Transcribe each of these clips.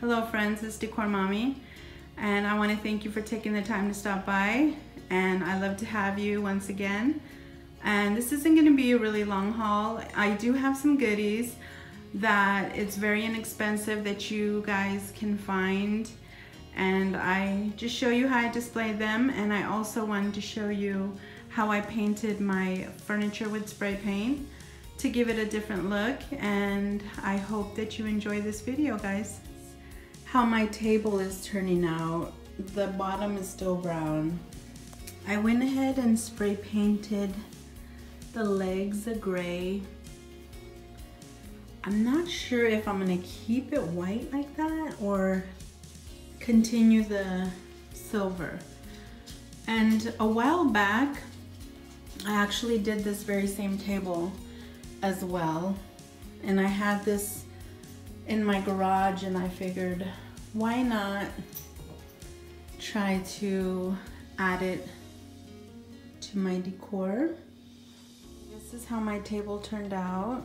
Hello friends, it's Decor Mommy, and I want to thank you for taking the time to stop by, and I love to have you once again. And this isn't going to be a really long haul. I do have some goodies that it's very inexpensive that you guys can find, and I just show you how I display them, and I also wanted to show you how I painted my furniture with spray paint to give it a different look, and I hope that you enjoy this video, guys. How my table is turning out. The bottom is still brown. I went ahead and spray painted the legs a gray. I'm not sure if I'm gonna keep it white like that or continue the silver. And a while back, I actually did this very same table as well. And I had this in my garage, and I figured, why not try to add it to my decor. This is how my table turned out.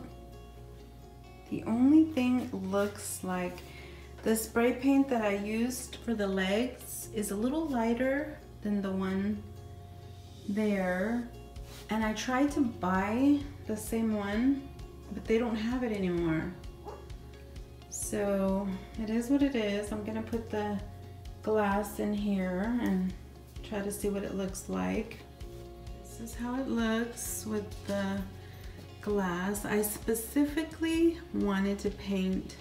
The only thing looks like the spray paint that I used for the legs is a little lighter than the one there, and I tried to buy the same one, but they don't have it anymore. So it is what it is. I'm gonna put the glass in here and try to see what it looks like. This is how it looks with the glass. I specifically wanted to paint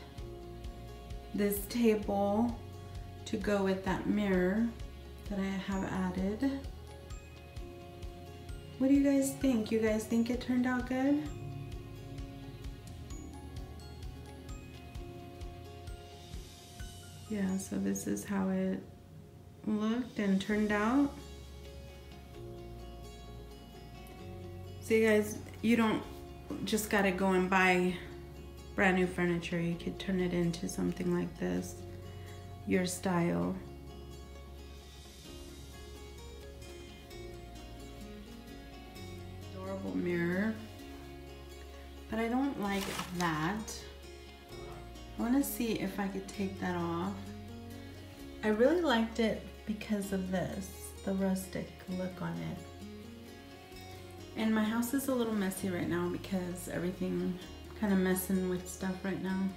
this table to go with that mirror that I have added. What do you guys think? You guys think it turned out good? Yeah, so this is how it looked and turned out. See guys, you don't just gotta go and buy brand new furniture. You could turn it into something like this, your style. Adorable mirror, but I don't like that. I want to see if I could take that off. I really liked it because of this, the rustic look on it. And my house is a little messy right now because everything kind of messing with stuff right now.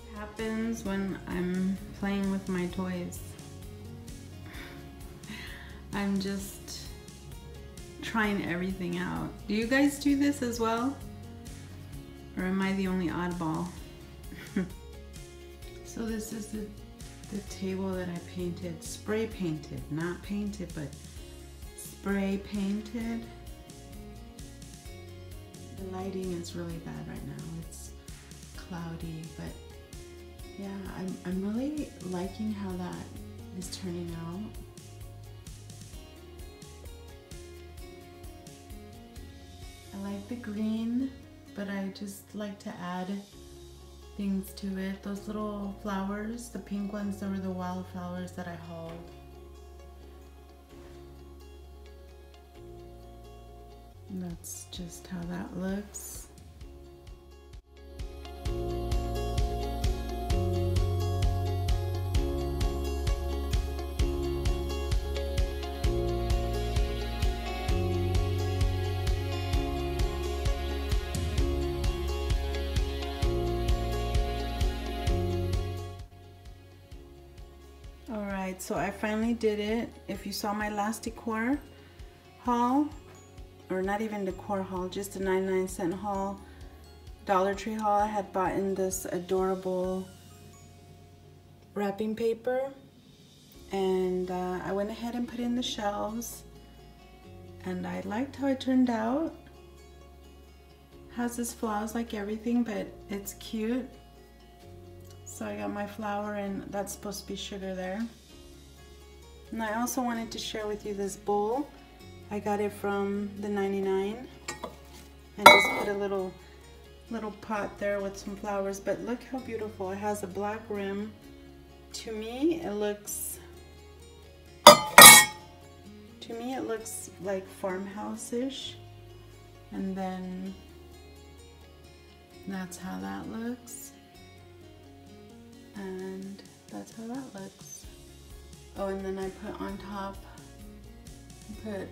What happens when I'm playing with my toys? I'm just trying everything out. Do you guys do this as well? Or am I the only oddball? So this is the table that I painted, spray painted, not painted, but spray painted. The lighting is really bad right now. It's cloudy, but yeah, I'm really liking how that is turning out. I like the green, but I just like to add things to it. Those little flowers, the pink ones, they were the wildflowers that I hauled. And that's just how that looks. Alright, so I finally did it. If you saw my last decor haul, or not even decor haul, just a 99-cent haul, Dollar Tree haul, I had bought in this adorable wrapping paper, and I went ahead and put in the shelves, and I liked how it turned out. Has its flaws like everything, but it's cute. So I got my flour, and that's supposed to be sugar there. And I also wanted to share with you this bowl. I got it from the 99 and just put a little pot there with some flowers, but look how beautiful. It has a black rim. To me it looks like farmhouse-ish, and then that's how that looks. And that's how that looks. Oh, and then I put on top, put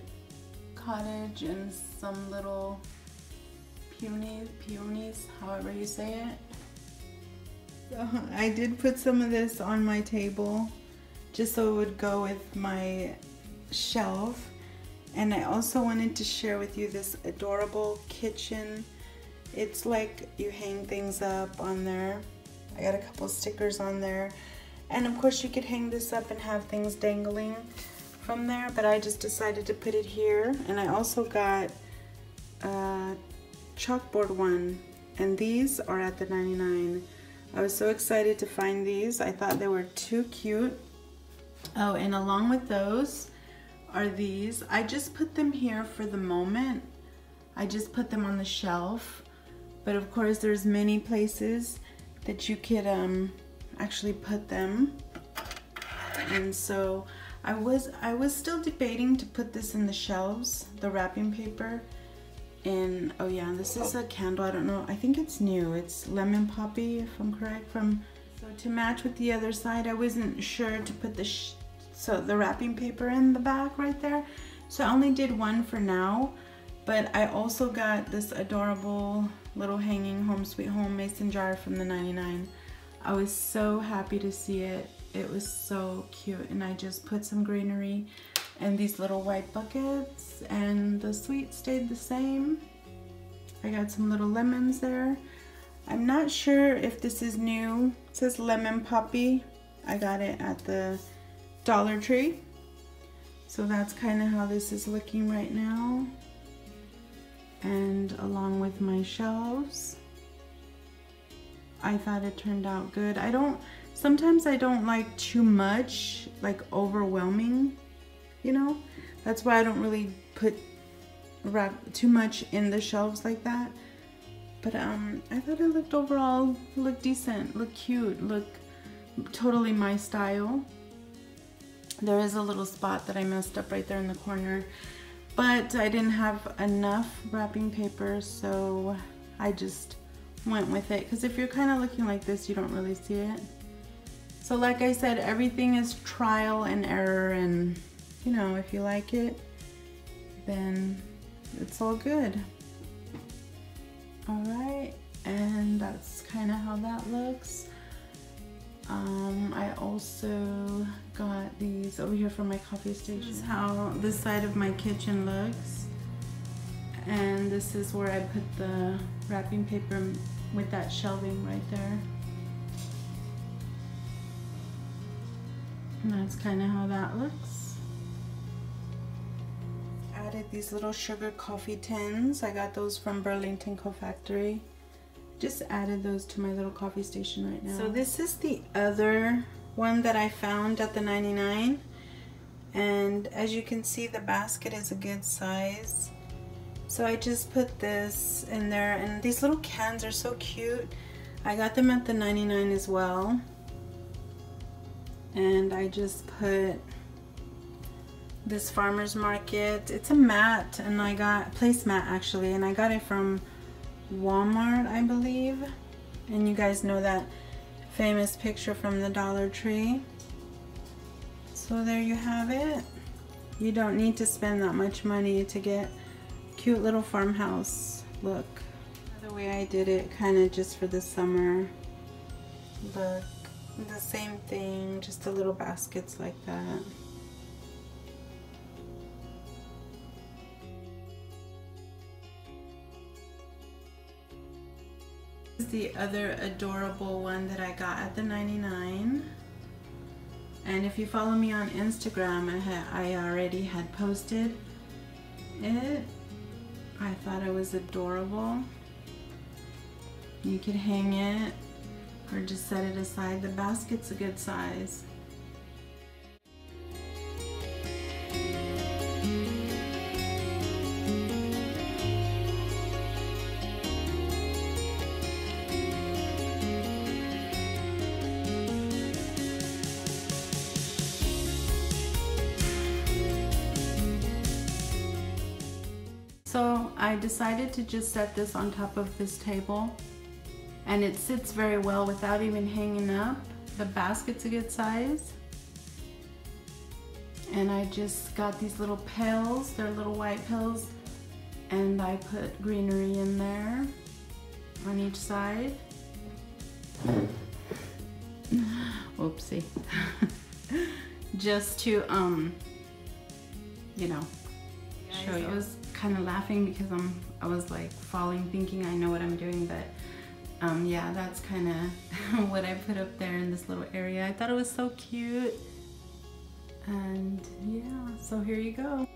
cottage and some little peonies, however you say it. So I did put some of this on my table just so it would go with my shelf. And I also wanted to share with you this adorable kitchen. It's like you hang things up on there. I got a couple stickers on there. And of course you could hang this up and have things dangling from there, but I just decided to put it here. And I also got a chalkboard one, and these are at the 99. I was so excited to find these. I thought they were too cute. Oh, and along with those are these. I just put them here for the moment. I just put them on the shelf, but of course there's many places that you could actually put them. And so I was still debating to put this in the shelves, the wrapping paper. And oh yeah, this is a candle. I don't know, I think it's new. It's lemon poppy, if I'm correct. So to match with the other side, I wasn't sure to put the wrapping paper in the back right there. So I only did one for now, but I also got this adorable little hanging Home Sweet Home mason jar from the 99. I was so happy to see it. It was so cute, and I just put some greenery and these little white buckets, and the sweet stayed the same. I got some little lemons there. I'm not sure if this is new. It says lemon poppy. I got it at the Dollar Tree. So that's kind of how this is looking right now. And along with my shelves, I thought it turned out good. Sometimes I don't like too much, like overwhelming, you know? That's why I don't really wrap too much in the shelves like that. But I thought it looked decent, looked cute, looked totally my style. There is a little spot that I messed up right there in the corner, but I didn't have enough wrapping paper, so I just went with it. Because if you're kind of looking like this, you don't really see it. So like I said, everything is trial and error, and you know, if you like it, then it's all good. All right, and that's kind of how that looks. I also got these over here from my coffee station. This is how this side of my kitchen looks. And this is where I put the wrapping paper with that shelving right there. And that's kind of how that looks. Added these little sugar coffee tins. I got those from Burlington Co-Factory. Just added those to my little coffee station right now. So this is the other one that I found at the 99. And as you can see, the basket is a good size. So I just put this in there, and these little cans are so cute. I got them at the 99 as well. And I just put this farmer's market. It's a mat, and I got placemat actually, and I got it from Walmart, I believe. And you guys know that famous picture from the Dollar Tree. So there you have it. You don't need to spend that much money to get cute little farmhouse look. The way I did it, kind of just for the summer look. The same thing, just the little baskets like that. This is the other adorable one that I got at the 99. And if you follow me on Instagram, I already had posted it. I thought it was adorable. You could hang it or just set it aside. The basket's a good size. So I decided to just set this on top of this table and it sits very well without even hanging up. The basket's a good size. And I just got these little pails, they're little white pails, and I put greenery in there on each side. Oopsie. Just to, you know, show you. I was kind of laughing because I was like falling thinking I know what I'm doing, but yeah, that's kind of what I put up there in this little area. I thought it was so cute. And yeah, so here you go.